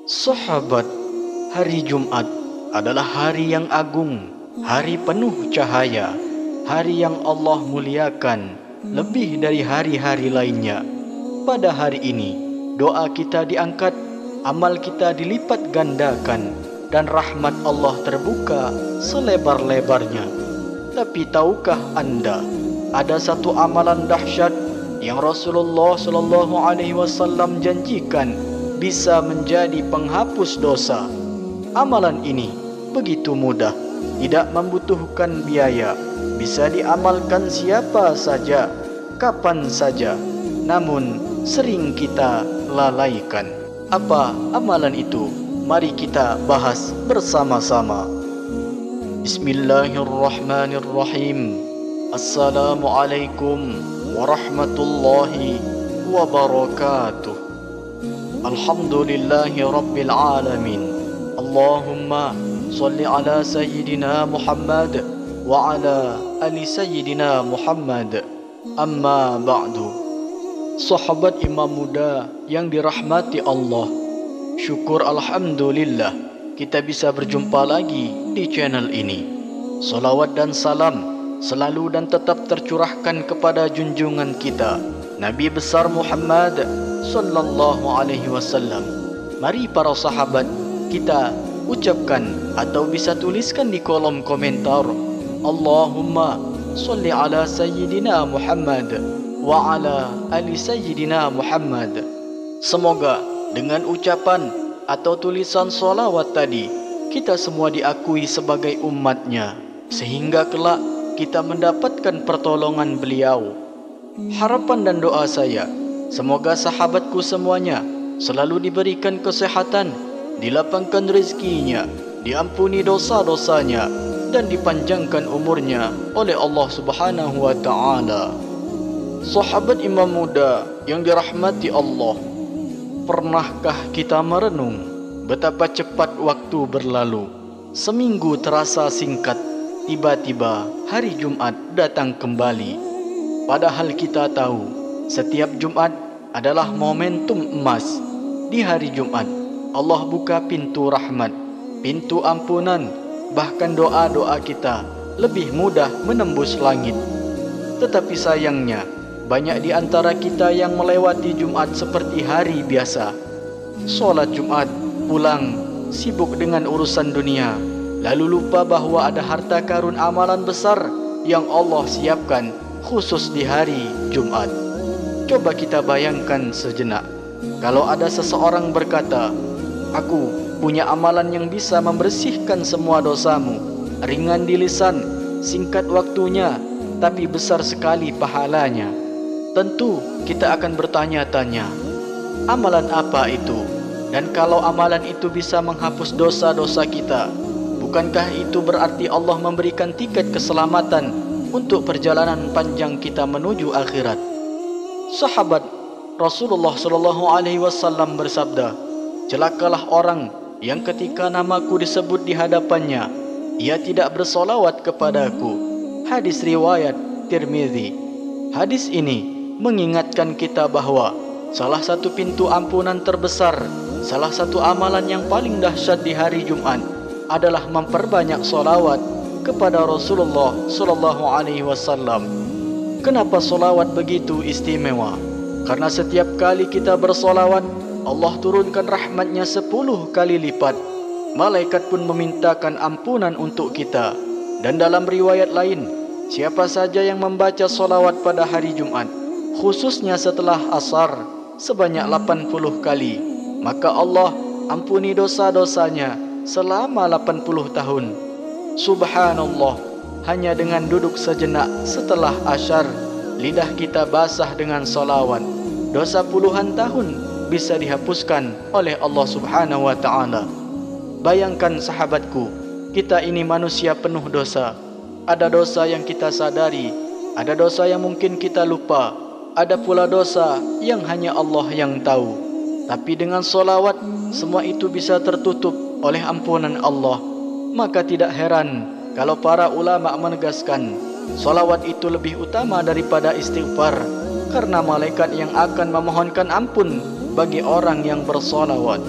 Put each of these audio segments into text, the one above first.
Sahabat, hari Jumat adalah hari yang agung, hari penuh cahaya, hari yang Allah muliakan lebih dari hari-hari lainnya. Pada hari ini, doa kita diangkat, amal kita dilipat gandakan, dan rahmat Allah terbuka selebar-lebarnya. Tapi tahukah Anda, ada satu amalan dahsyat yang Rasulullah SAW janjikan bisa menjadi penghapus dosa. Amalan ini begitu mudah, tidak membutuhkan biaya, bisa diamalkan siapa saja, kapan saja, namun sering kita lalaikan. Apa amalan itu? Mari kita bahas bersama-sama. Bismillahirrahmanirrahim. Assalamualaikum warahmatullahi wabarakatuh. Alhamdulillahi rabbil alamin. Allahumma salli ala sayyidina Muhammad wa ala ali sayyidina Muhammad. Amma ba'du. Sahabat imam muda yang dirahmati Allah, syukur alhamdulillah kita bisa berjumpa lagi di channel ini. Salawat dan salam selalu dan tetap tercurahkan kepada junjungan kita Nabi besar Muhammad sallallahu alaihi wasallam. Mari para sahabat, kita ucapkan atau bisa tuliskan di kolom komentar, Allahumma salli ala sayyidina Muhammad wa ala ali sayyidina Muhammad. Semoga dengan ucapan atau tulisan solawat tadi, kita semua diakui sebagai umatnya, sehingga kelak kita mendapatkan pertolongan beliau. Harapan dan doa saya, semoga sahabatku semuanya selalu diberikan kesehatan, dilapangkan rezekinya, diampuni dosa-dosanya, dan dipanjangkan umurnya oleh Allah Subhanahu wa Ta'ala. Sahabat imam muda yang dirahmati Allah, pernahkah kita merenung betapa cepat waktu berlalu? Seminggu terasa singkat, tiba-tiba hari Jumat datang kembali. Padahal kita tahu setiap Jumat adalah momentum emas. Di hari Jumat Allah buka pintu rahmat, pintu ampunan, bahkan doa-doa kita lebih mudah menembus langit. Tetapi sayangnya, banyak di antara kita yang melewati Jumat seperti hari biasa. Solat Jumat, pulang, sibuk dengan urusan dunia, lalu lupa bahwa ada harta karun amalan besar yang Allah siapkan khusus di hari Jumat. Coba kita bayangkan sejenak, kalau ada seseorang berkata, aku punya amalan yang bisa membersihkan semua dosamu, ringan di lisan, singkat waktunya, tapi besar sekali pahalanya. Tentu kita akan bertanya-tanya, amalan apa itu? Dan kalau amalan itu bisa menghapus dosa-dosa kita, bukankah itu berarti Allah memberikan tiket keselamatan untuk perjalanan panjang kita menuju akhirat? Sahabat Rasulullah SAW bersabda, celakalah orang yang ketika namaku disebut di hadapannya, ia tidak bersolawat kepadaku. Hadis riwayat Tirmizi. Hadis ini mengingatkan kita bahwa salah satu pintu ampunan terbesar, salah satu amalan yang paling dahsyat di hari Jumat adalah memperbanyak solawat kepada Rasulullah SAW. Kenapa solawat begitu istimewa? Karena setiap kali kita bersolawat, Allah turunkan rahmatnya 10 kali lipat. Malaikat pun memintakan ampunan untuk kita. Dan dalam riwayat lain, siapa saja yang membaca solawat pada hari Jumat, khususnya setelah asar, sebanyak 80 kali, maka Allah ampuni dosa-dosanya selama 80 tahun. Subhanallah, hanya dengan duduk sejenak setelah asyar, lidah kita basah dengan solawat, dosa puluhan tahun bisa dihapuskan oleh Allah Subhanahu wa Ta'ala. Bayangkan sahabatku, kita ini manusia penuh dosa. Ada dosa yang kita sadari, ada dosa yang mungkin kita lupa, ada pula dosa yang hanya Allah yang tahu. Tapi dengan solawat, semua itu bisa tertutup oleh ampunan Allah. Maka tidak heran kalau para ulama menegaskan, solawat itu lebih utama daripada istighfar, karena malaikat yang akan memohonkan ampun bagi orang yang bersolawat.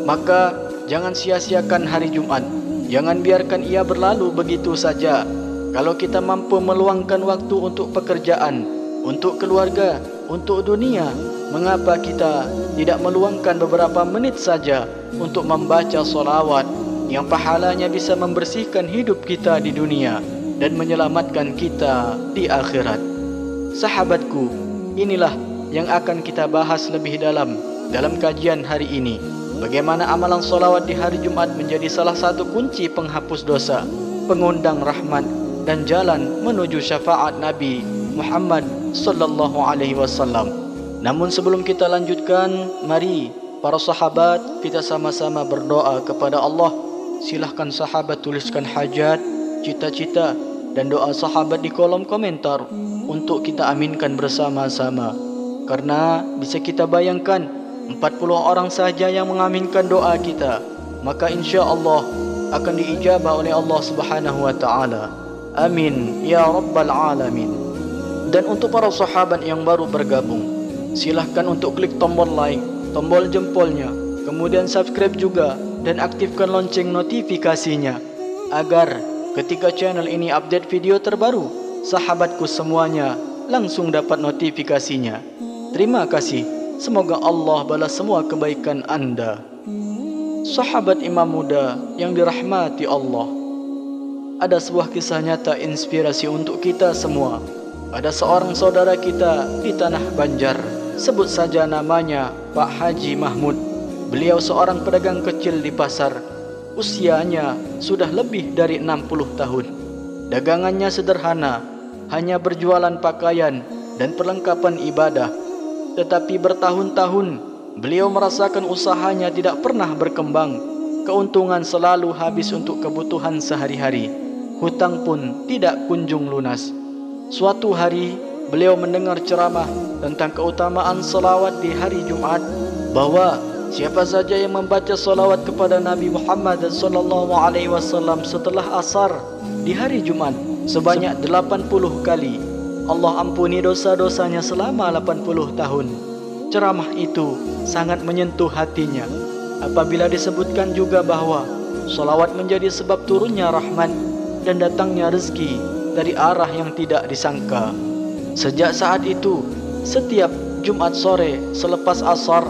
Maka jangan sia-siakan hari Jumat. Jangan biarkan ia berlalu begitu saja. Kalau kita mampu meluangkan waktu untuk pekerjaan, untuk keluarga, untuk dunia, mengapa kita tidak meluangkan beberapa menit saja untuk membaca solawat yang pahalanya bisa membersihkan hidup kita di dunia dan menyelamatkan kita di akhirat. Sahabatku, inilah yang akan kita bahas lebih dalam kajian hari ini. Bagaimana amalan solawat di hari Jumat menjadi salah satu kunci penghapus dosa, pengundang rahmat, dan jalan menuju syafaat Nabi Muhammad sallallahu alaihi wasallam. Namun sebelum kita lanjutkan, mari para sahabat kita sama-sama berdoa kepada Allah. Silahkan sahabat tuliskan hajat, cita-cita, dan doa sahabat di kolom komentar untuk kita aminkan bersama-sama. Karena bisa kita bayangkan 40 orang saja yang mengaminkan doa kita, maka insya Allah akan diijabah oleh Allah Subhanahu wa taala. Amin ya rabbal alamin. Dan untuk para sahabat yang baru bergabung, silahkan untuk klik tombol like, tombol jempolnya, kemudian subscribe juga dan aktifkan lonceng notifikasinya agar ketika channel ini update video terbaru, sahabatku semuanya langsung dapat notifikasinya. Terima kasih. Semoga Allah balas semua kebaikan anda. Sahabat imam muda yang dirahmati Allah, ada sebuah kisah nyata inspirasi untuk kita semua. Ada seorang saudara kita di tanah Banjar, sebut saja namanya Pak Haji Mahmud. Beliau seorang pedagang kecil di pasar. Usianya sudah lebih dari 60 tahun. Dagangannya sederhana, hanya berjualan pakaian dan perlengkapan ibadah. Tetapi bertahun-tahun beliau merasakan usahanya tidak pernah berkembang. Keuntungan selalu habis untuk kebutuhan sehari-hari. Hutang pun tidak kunjung lunas. Suatu hari beliau mendengar ceramah tentang keutamaan salawat di hari Jumat, bahwa siapa saja yang membaca salawat kepada Nabi Muhammad sallallahu alaihi wasallam setelah asar di hari Jumat sebanyak 80 kali, Allah ampuni dosa-dosanya selama 80 tahun. Ceramah itu sangat menyentuh hatinya. Apabila disebutkan juga bahwa salawat menjadi sebab turunnya rahmat dan datangnya rezeki dari arah yang tidak disangka. Sejak saat itu, setiap Jumat sore selepas asar,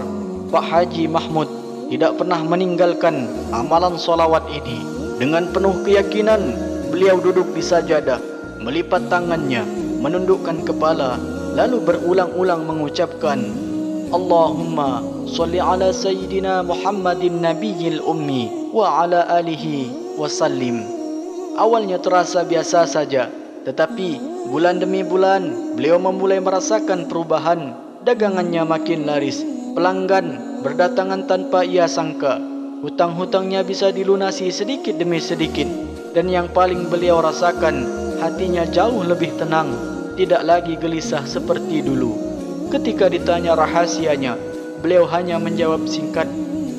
Pak Haji Mahmud tidak pernah meninggalkan amalan salawat ini. Dengan penuh keyakinan, beliau duduk di sajadah, melipat tangannya, menundukkan kepala, lalu berulang-ulang mengucapkan, Allahumma salli ala Sayyidina Muhammadin Nabiyil Ummi wa ala alihi wasallim. Awalnya terasa biasa saja, tetapi bulan demi bulan beliau memulai merasakan perubahan. Dagangannya makin laris, pelanggan berdatangan tanpa ia sangka, hutang-hutangnya bisa dilunasi sedikit demi sedikit, dan yang paling beliau rasakan, hatinya jauh lebih tenang, tidak lagi gelisah seperti dulu. Ketika ditanya rahasianya, beliau hanya menjawab singkat,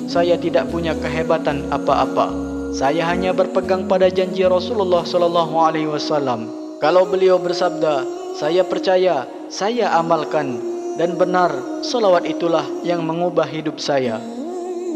saya tidak punya kehebatan apa-apa. Saya hanya berpegang pada janji Rasulullah sallallahu alaihi wasallam. Kalau beliau bersabda, saya percaya, saya amalkan, dan benar, salawat itulah yang mengubah hidup saya.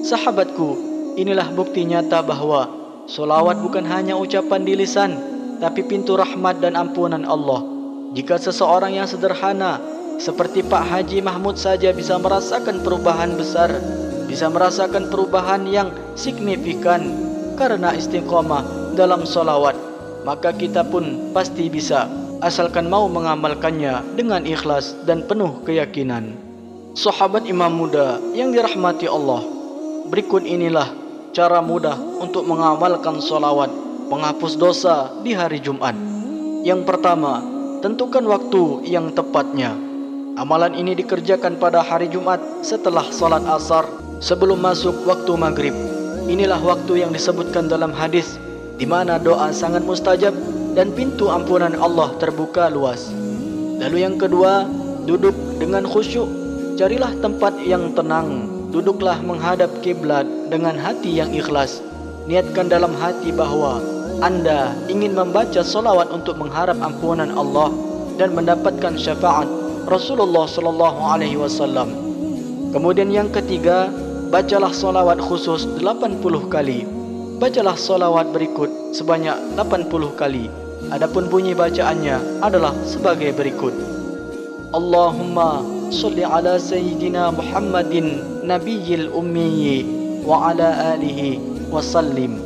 Sahabatku, inilah bukti nyata bahwa salawat bukan hanya ucapan di lisan, tapi pintu rahmat dan ampunan Allah. Jika seseorang yang sederhana seperti Pak Haji Mahmud saja bisa merasakan perubahan besar, bisa merasakan perubahan yang signifikan karena istiqamah dalam salawat, maka kita pun pasti bisa, asalkan mau mengamalkannya dengan ikhlas dan penuh keyakinan. Sahabat imam muda yang dirahmati Allah, berikut inilah cara mudah untuk mengamalkan salawat penghapus dosa di hari Jumat. Yang pertama, tentukan waktu yang tepatnya. Amalan ini dikerjakan pada hari Jumat setelah salat asar sebelum masuk waktu maghrib. Inilah waktu yang disebutkan dalam hadis, di mana doa sangat mustajab dan pintu ampunan Allah terbuka luas. Lalu yang kedua, duduk dengan khusyuk. Carilah tempat yang tenang. Duduklah menghadap kiblat dengan hati yang ikhlas. Niatkan dalam hati bahwa Anda ingin membaca salawat untuk mengharap ampunan Allah dan mendapatkan syafaat Rasulullah sallallahu alaihi wasallam. Kemudian yang ketiga, bacalah solawat khusus 80 kali. Bacalah solawat berikut sebanyak 80 kali. Adapun bunyi bacaannya adalah sebagai berikut. Allahumma salli ala sayyidina Muhammadin nabiyil ummi wa ala alihi wa sallim.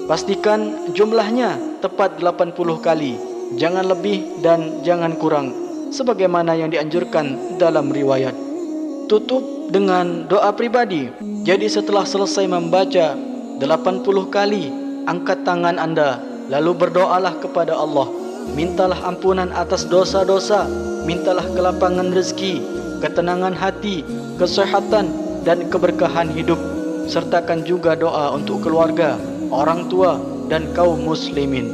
Pastikan jumlahnya tepat 80 kali. Jangan lebih dan jangan kurang, sebagaimana yang dianjurkan dalam riwayat. Tutup dengan doa pribadi. Jadi setelah selesai membaca 80 kali, angkat tangan anda, lalu berdoalah kepada Allah. Mintalah ampunan atas dosa-dosa, mintalah kelapangan rezeki, ketenangan hati, kesehatan dan keberkahan hidup. Sertakan juga doa untuk keluarga, orang tua dan kaum muslimin.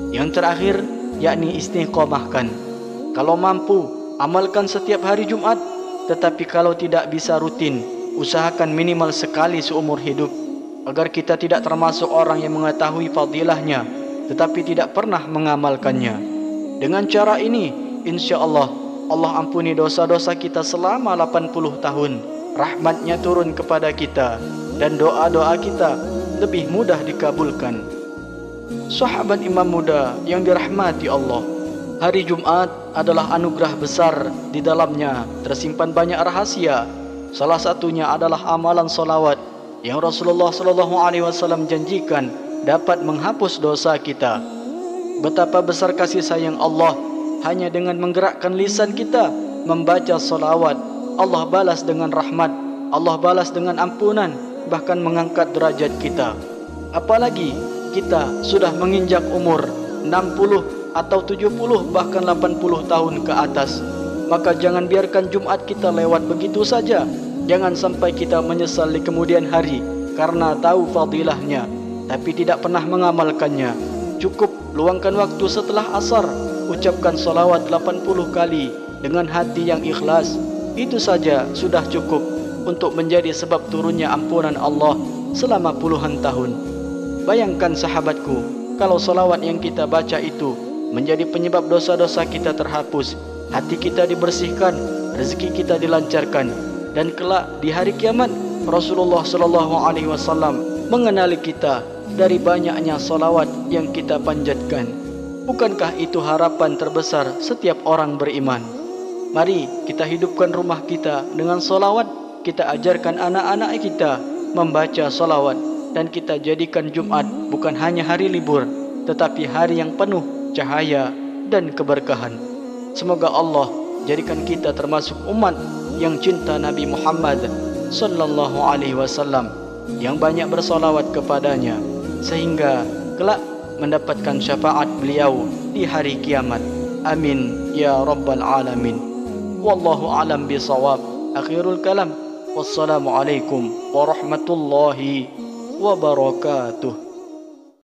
Yang terakhir, yakni istiqomahkan. Kalau mampu, amalkan setiap hari Jumat. Tetapi kalau tidak bisa rutin, usahakan minimal sekali seumur hidup, agar kita tidak termasuk orang yang mengetahui fadilahnya tetapi tidak pernah mengamalkannya. Dengan cara ini, insya Allah, Allah ampuni dosa-dosa kita selama 80 tahun. Rahmatnya turun kepada kita dan doa-doa kita lebih mudah dikabulkan. Sahabat imam muda yang dirahmati Allah, hari Jumat adalah anugerah besar. Di dalamnya tersimpan banyak rahasia. Salah satunya adalah amalan solawat yang Rasulullah SAW janjikan dapat menghapus dosa kita. Betapa besar kasih sayang Allah, hanya dengan menggerakkan lisan kita membaca solawat, Allah balas dengan rahmat, Allah balas dengan ampunan, bahkan mengangkat derajat kita. Apalagi kita sudah menginjak umur 60 atau 70 bahkan 80 tahun ke atas. Maka jangan biarkan Jumat kita lewat begitu saja. Jangan sampai kita menyesal di kemudian hari karena tahu fadilahnya tapi tidak pernah mengamalkannya. Cukup luangkan waktu setelah asar, ucapkan salawat 80 kali dengan hati yang ikhlas. Itu saja sudah cukup untuk menjadi sebab turunnya ampunan Allah selama puluhan tahun. Bayangkan sahabatku, kalau salawat yang kita baca itu menjadi penyebab dosa-dosa kita terhapus, hati kita dibersihkan, rezeki kita dilancarkan, dan kelak di hari kiamat Rasulullah SAW mengenali kita dari banyaknya salawat yang kita panjatkan. Bukankah itu harapan terbesar setiap orang beriman? Mari kita hidupkan rumah kita dengan salawat. Kita ajarkan anak-anak kita membaca salawat, dan kita jadikan Jumat bukan hanya hari libur, tetapi hari yang penuh cahaya dan keberkahan. Semoga Allah jadikan kita termasuk umat yang cinta Nabi Muhammad sallallahu alaihi wasallam, yang banyak bersolawat kepadanya, sehingga kelak mendapatkan syafaat beliau di hari kiamat. Amin ya rabbal alamin. Wallahu alam bisawab. Akhirul kalam. Wassalamualaikum warahmatullahi wabarakatuh.